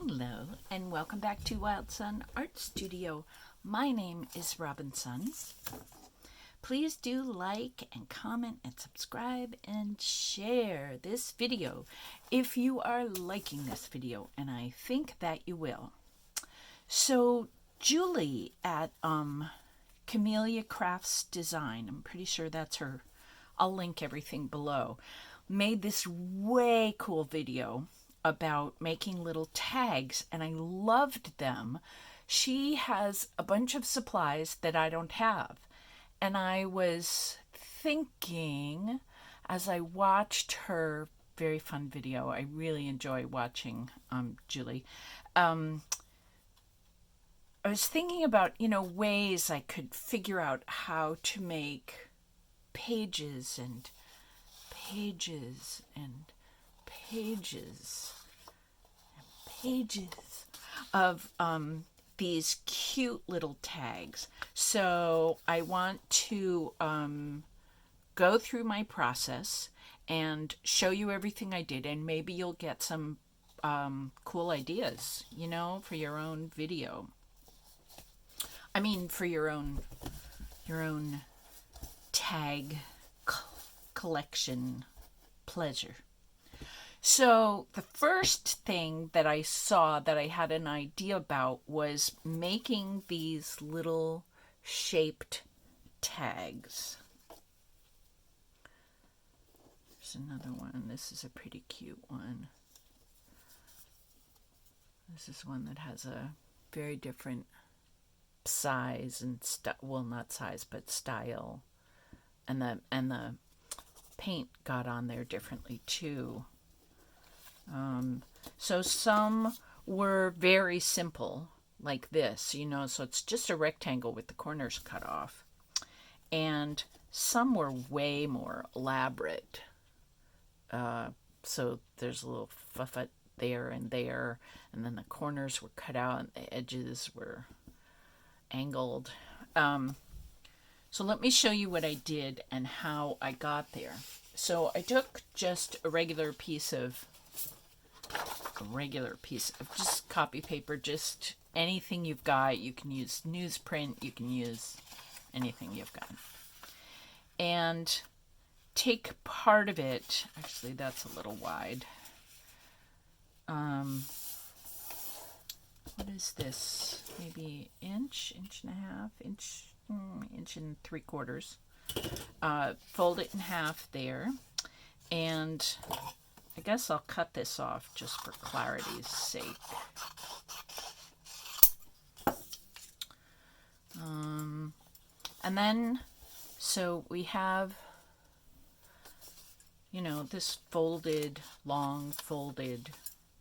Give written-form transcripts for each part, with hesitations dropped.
Hello and welcome back to Robinsunne Art Studio. My name is Robinsunne. Please do like and comment and subscribe and share this video if you are liking this video, and I think that you will. So Julie at Camellia Crafts Design, I'm pretty sure that's her, I'll link everything below, made this way cool video about making little tags, and I loved them. She has a bunch of supplies that I don't have, and I was thinking as I watched her very fun video, I really enjoy watching Julie, I was thinking about, ways I could figure out how to make pages and pages and pages of these cute little tags. So I want to go through my process and show you everything I did, and maybe you'll get some cool ideas, for your own video. I mean, for your own tag collection pleasure. So the first thing that I saw that I had an idea about was making these little shaped tags. There's another one. This is a pretty cute one. This is one that has a very different size and well, not size, but style, and the paint got on there differently too. So some were very simple, like this, so it's just a rectangle with the corners cut off. And some were way more elaborate. So there's a little fuffet there, and then the corners were cut out and the edges were angled. So let me show you what I did and how I got there. So I took just a regular piece of just copy paper, just anything you've got. You can use newsprint, you can use anything you've got. And take part of it, actually that's a little wide. What is this? Maybe inch and a half, inch and 3/4. Fold it in half there, and I guess I'll cut this off just for clarity's sake. And then, so we have, this long folded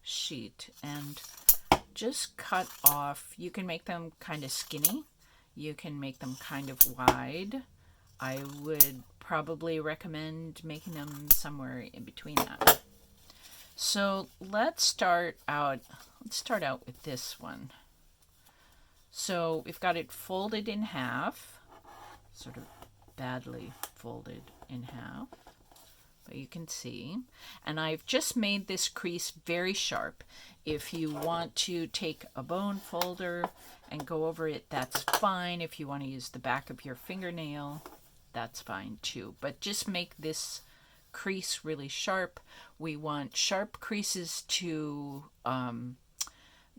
sheet, and just cut off. You can make them kind of skinny. You can make them kind of wide. I would probably recommend making them somewhere in between that. So let's start out with this one. So we've got it folded in half, sort of badly folded in half, but you can see. And I've just made this crease very sharp. If you want to take a bone folder and go over it, that's fine. If you want to use the back of your fingernail, that's fine too. But just make this crease really sharp. We want sharp creases to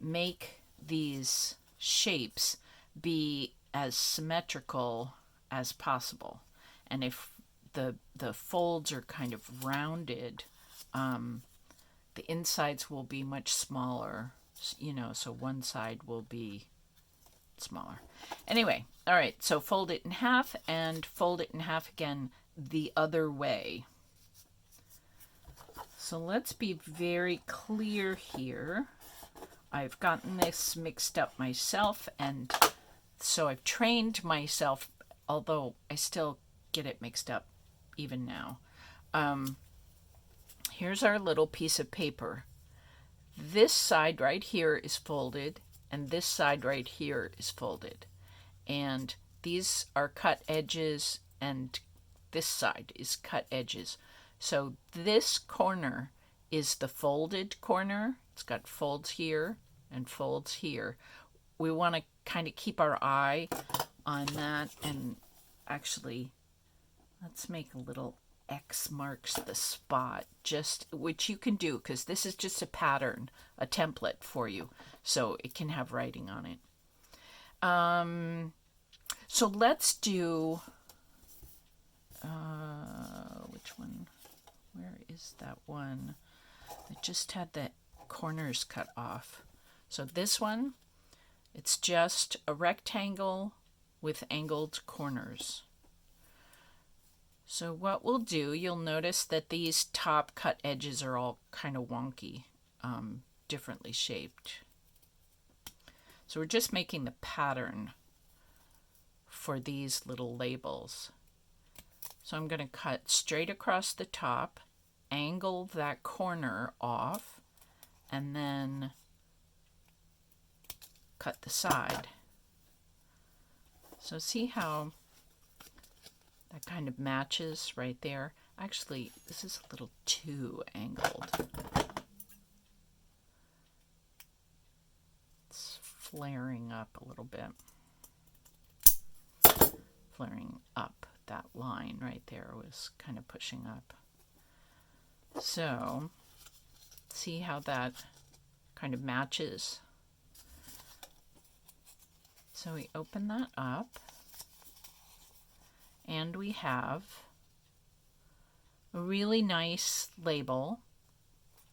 make these shapes be as symmetrical as possible. And if the folds are kind of rounded, the insides will be much smaller, so one side will be smaller. Anyway, all right, so fold it in half and fold it in half again the other way. So let's be very clear here. I've gotten this mixed up myself, and so I've trained myself, although I still get it mixed up even now. Here's our little piece of paper. This side right here is folded, and this side right here is folded. And these are cut edges, and this side is cut edges. So this corner is the folded corner. It's got folds here and folds here. We want to kind of keep our eye on that, and actually let's make a little X marks the spot, just which you can do because this is just a pattern, a template for you, so it can have writing on it. So let's do which one? Where is that one that just had the corners cut off? So this one, it's just a rectangle with angled corners. So what we'll do, you'll notice that these top cut edges are all kind of wonky, differently shaped. So we're just making the pattern for these little labels. So I'm going to cut straight across the top, angle that corner off, and then cut the side. So see how that kind of matches right there? Actually, this is a little too angled. It's flaring up a little bit. Flaring up. That line right there was kind of pushing up. So, see how that kind of matches? So we open that up, and we have a really nice label.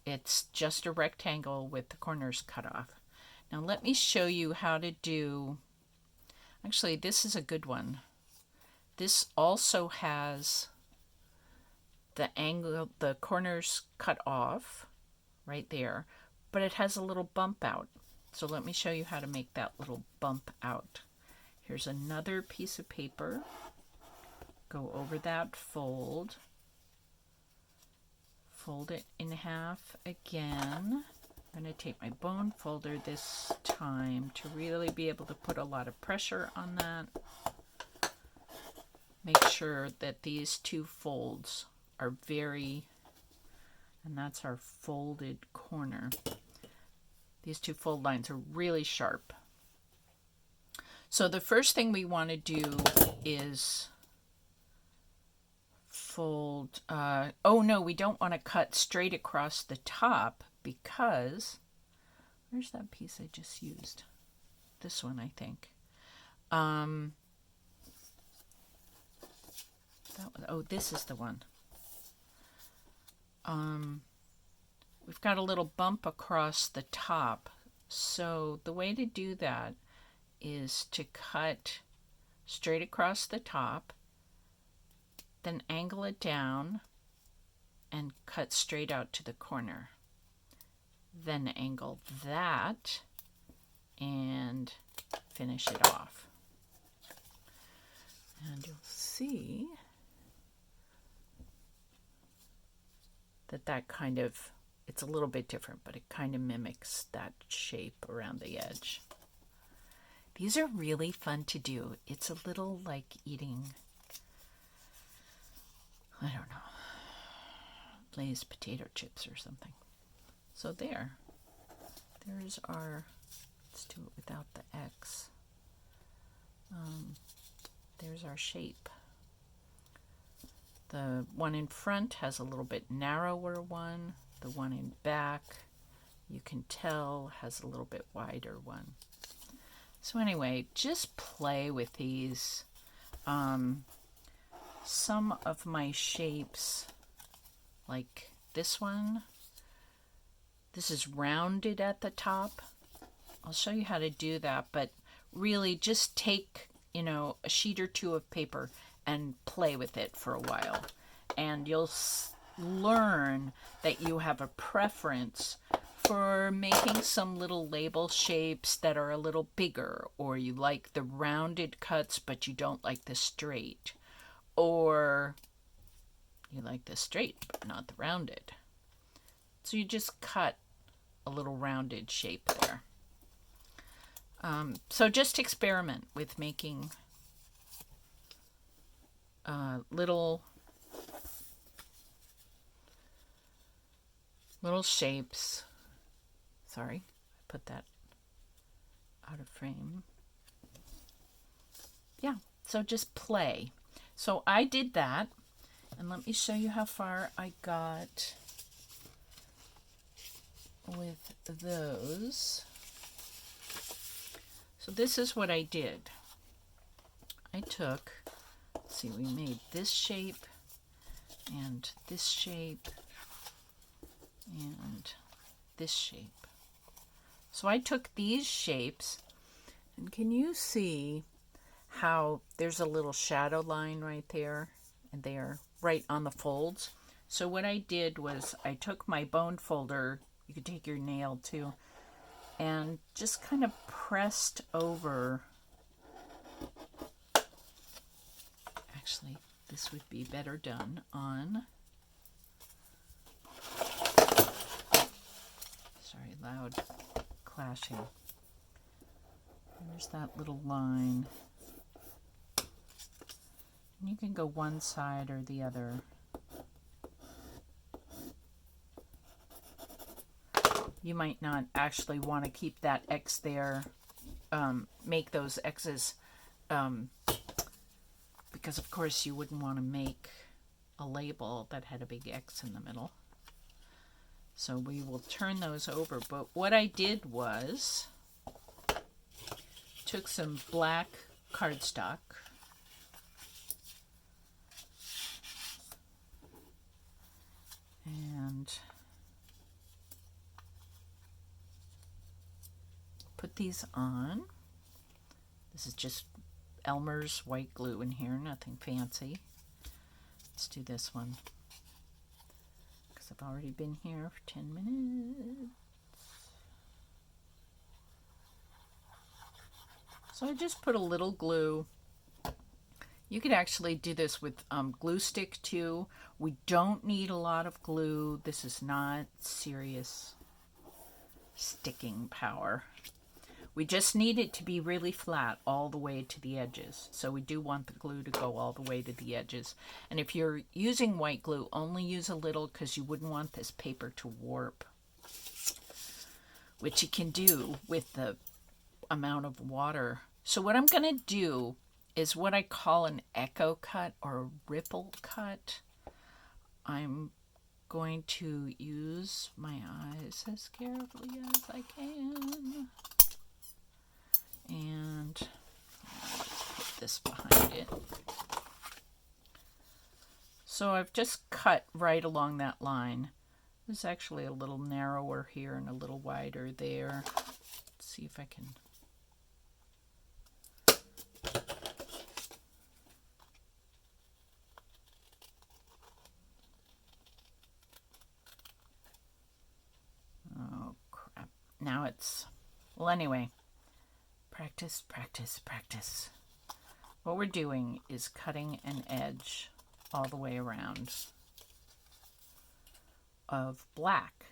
It's just a rectangle with the corners cut off. Now let me show you how to do, actually this is a good one. This also has the angle, the corners cut off right there, but it has a little bump out. So let me show you how to make that little bump out. Here's another piece of paper. Go over that fold. Fold it in half again. I'm going to take my bone folder this time to really be able to put a lot of pressure on that. Make sure that these two folds are very, and that's our folded corner. These two fold lines are really sharp. So the first thing we want to do is fold, oh no, we don't want to cut straight across the top because, where's that piece I just used? This one, I think. Oh, this is the one. We've got a little bump across the top. So the way to do that is to cut straight across the top, then angle it down and cut straight out to the corner. Then angle that and finish it off. And you'll see that kind of, it's a little bit different, but it kind of mimics that shape around the edge. These are really fun to do. It's a little like eating, I don't know, Lay's potato chips or something. So there's our, let's do it without the X. There's our shape. The one in front has a little bit narrower one. The one in back, you can tell, has a little bit wider one. So anyway, just play with these. Some of my shapes, like this one, this is rounded at the top. I'll show you how to do that, but really just take, a sheet or two of paper and play with it for a while. And you'll learn that you have a preference for making some little label shapes that are a little bigger, or you like the rounded cuts but you don't like the straight, or you like the straight but not the rounded. So you just cut a little rounded shape there. So just experiment with making little shapes. Sorry, I put that out of frame. Yeah, so just play. So I did that, and let me show you how far I got with those. So this is what I did. I took, let's see, we made this shape and this shape and this shape. So I took these shapes, and can you see how there's a little shadow line right there and there, right on the folds? So what I did was I took my bone folder, you could take your nail too, and just kind of pressed over. Actually, this would be better done on, sorry, loud clashing. There's that little line. And you can go one side or the other. You might not actually want to keep that X there, make those X's, because of course you wouldn't want to make a label that had a big X in the middle. So we will turn those over. But what I did was took some black cardstock, and put these on. This is just Elmer's white glue in here, nothing fancy. Let's do this one, because I've already been here for 10 minutes. So I just put a little glue. You could actually do this with glue stick too. We don't need a lot of glue. This is not serious sticking power. We just need it to be really flat all the way to the edges. So we do want the glue to go all the way to the edges. And if you're using white glue, only use a little, because you wouldn't want this paper to warp, which you can do with the amount of water. So what I'm going to do is what I call an echo cut or a ripple cut. I'm going to use my eyes as carefully as I can. And put this behind it. So I've just cut right along that line. It's actually a little narrower here and a little wider there. Let's see if I can. Oh, crap. Now it's, well, anyway. Practice, practice, practice. What we're doing is cutting an edge all the way around of black.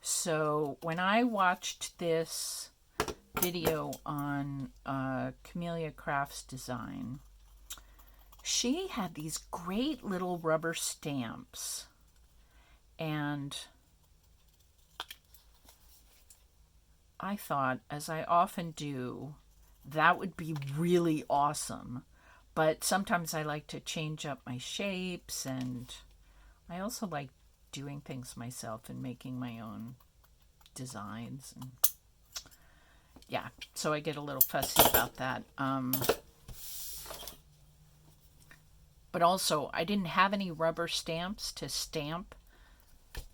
So when I watched this video on Camellia Crafts Design, she had these great little rubber stamps, and I thought, as I often do, that would be really awesome. But sometimes I like to change up my shapes, and I also like doing things myself and making my own designs. And yeah, so I get a little fussy about that. But also, I didn't have any rubber stamps to stamp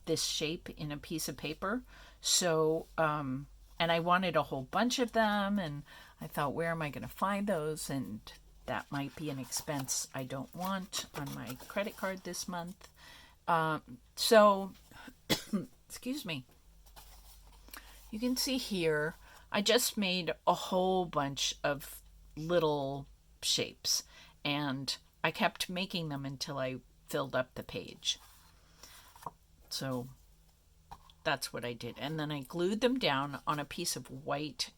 this shape in a piece of paper. So, and I wanted a whole bunch of them, and I thought, where am I going to find those? And that might be an expense I don't want on my credit card this month. So, excuse me. You can see here, I just made a whole bunch of little shapes, and I kept making them until I filled up the page. So that's what I did. And then I glued them down on a piece of white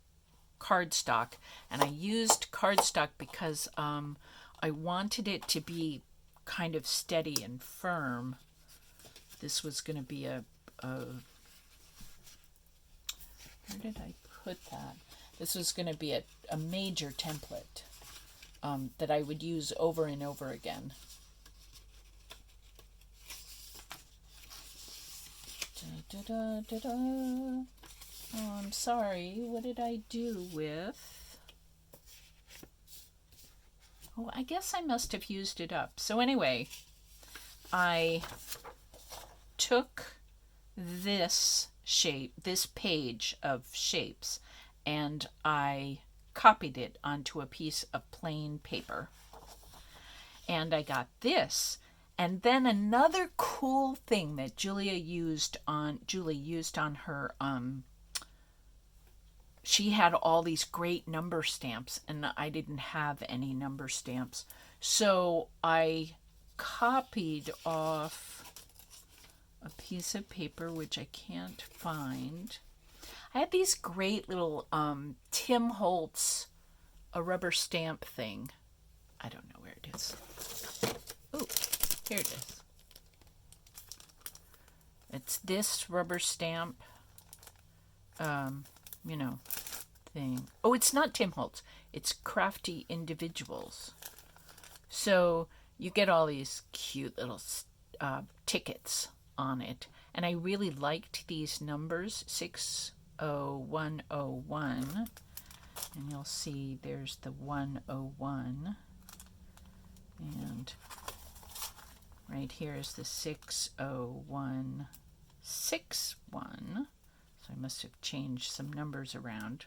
cardstock, and I used cardstock because I wanted it to be kind of steady and firm. This was going to be a where did I put that? This was going to be a major template that I would use over and over again. Da, da, da, da, da. Oh, I'm sorry. What did I do with... Oh, I guess I must have used it up. So anyway, I took this shape, this page of shapes, and I copied it onto a piece of plain paper. And I got this. And then another cool thing that Julie used on her, she had all these great number stamps, and I didn't have any number stamps. So I copied off a piece of paper, which I can't find. I had these great little Tim Holtz, a rubber stamp thing. I don't know where it is. Ooh. Here it is. It's this rubber stamp, thing. Oh, it's not Tim Holtz. It's Crafty Individuals. So you get all these cute little tickets on it. And I really liked these numbers, 60101. And you'll see there's the 101. And... right here is the 60161. So I must have changed some numbers around.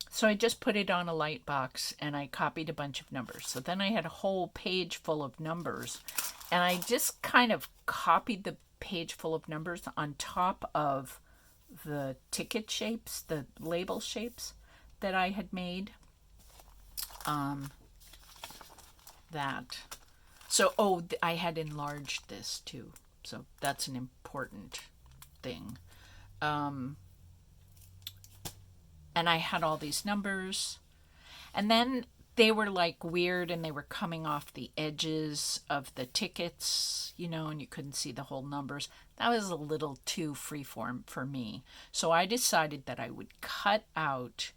So I just put it on a light box and I copied a bunch of numbers. So then I had a whole page full of numbers. And I just kind of copied the page full of numbers on top of the ticket shapes, the label shapes that I had made. So, I had enlarged this too. So that's an important thing. And I had all these numbers. And then they were like weird and they were coming off the edges of the tickets, and you couldn't see the whole numbers. That was a little too freeform for me. So I decided that I would cut out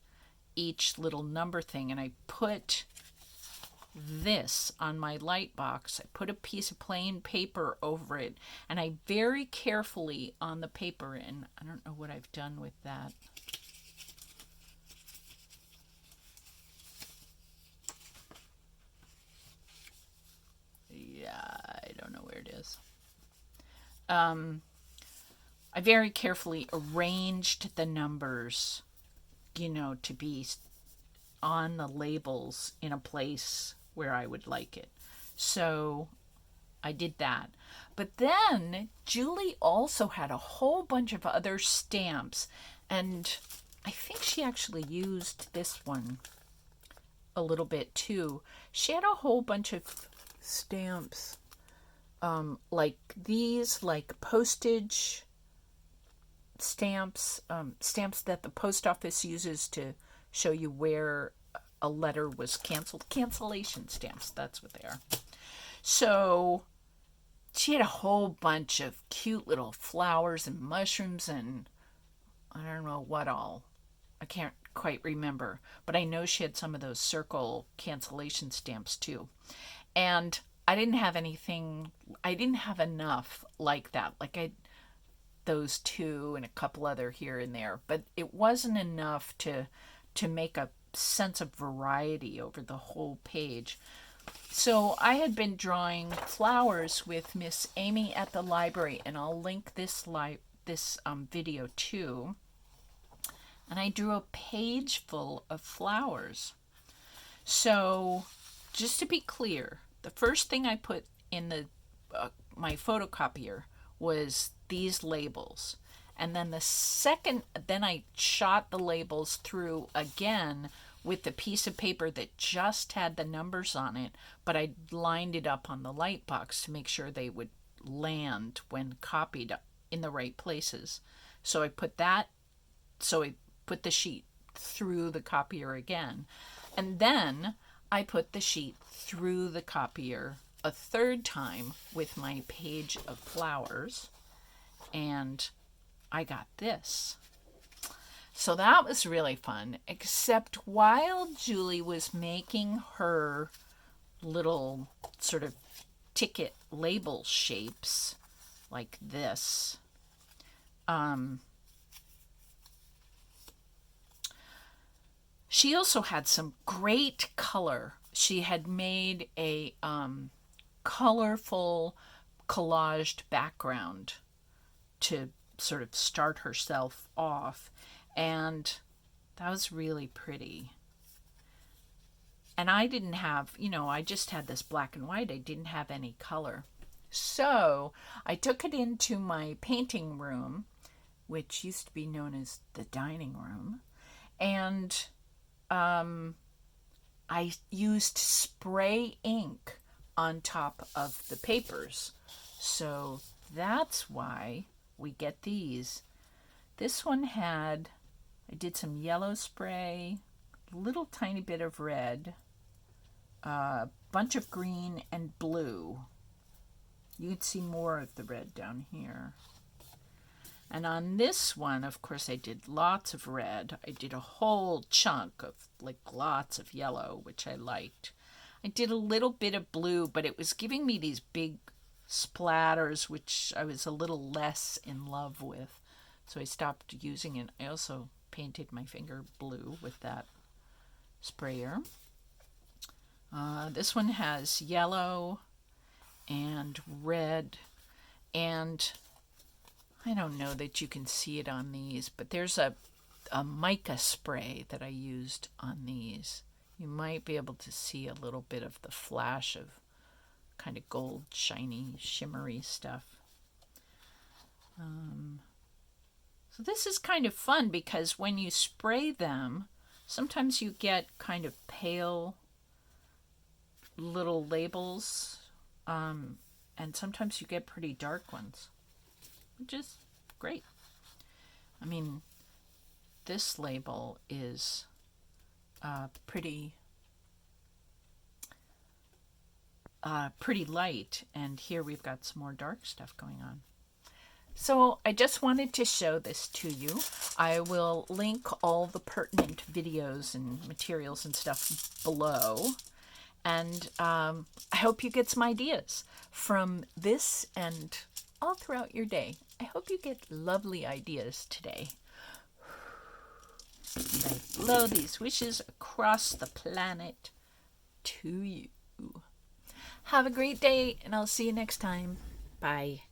each little number thing, and I put this on my light box. I put a piece of plain paper over it, and I very carefully on the paper, and I don't know what I've done with that. Yeah, I don't know where it is. I very carefully arranged the numbers, to be on the labels in a place where I would like it. So I did that. But then Julie also had a whole bunch of other stamps, and I think she actually used this one a little bit too. She had a whole bunch of stamps, like these, like postage stamps, stamps that the post office uses to show you where a letter was canceled. Cancellation stamps, that's what they are. So she had a whole bunch of cute little flowers and mushrooms and I don't know what all. I can't quite remember, but I know she had some of those circle cancellation stamps too. And I didn't have enough like that. Like those two and a couple other here and there, but it wasn't enough to make a sense of variety over the whole page. So I had been drawing flowers with Miss Amy at the library, and I'll link this video too. And I drew a page full of flowers. So just to be clear, the first thing I put in the my photocopier was these labels. And then then I shot the labels through again with the piece of paper that just had the numbers on it, but I lined it up on the light box to make sure they would land when copied in the right places. So I put the sheet through the copier again. And then I put the sheet through the copier a third time with my page of flowers, and I got this. So that was really fun, except while Julie was making her little sort of ticket label shapes like this, she also had some great color. She had made a colorful collaged background to sort of start herself off, and that was really pretty. And I didn't have, I just had this black and white. I didn't have any color. So I took it into my painting room, which used to be known as the dining room, and I used spray ink on top of the papers. So that's why we get these. This one had, I did some yellow spray, a little tiny bit of red, a bunch of green and blue. You can see more of the red down here. And on this one, of course, I did lots of red. I did a whole chunk of like lots of yellow, which I liked. I did a little bit of blue, but it was giving me these big splatters, which I was a little less in love with. So I stopped using it. I also painted my finger blue with that sprayer. This one has yellow and red, and I don't know that you can see it on these, but there's a mica spray that I used on these. You might be able to see a little bit of the flash of kind of gold, shiny, shimmery stuff. So this is kind of fun because when you spray them, sometimes you get kind of pale little labels, and sometimes you get pretty dark ones, which is great. I mean, this label is pretty light, and here we've got some more dark stuff going on. So I just wanted to show this to you. I will link all the pertinent videos and materials and stuff below. And I hope you get some ideas from this and all throughout your day. I hope you get lovely ideas today. And I blow these wishes across the planet to you. Have a great day, and I'll see you next time. Bye.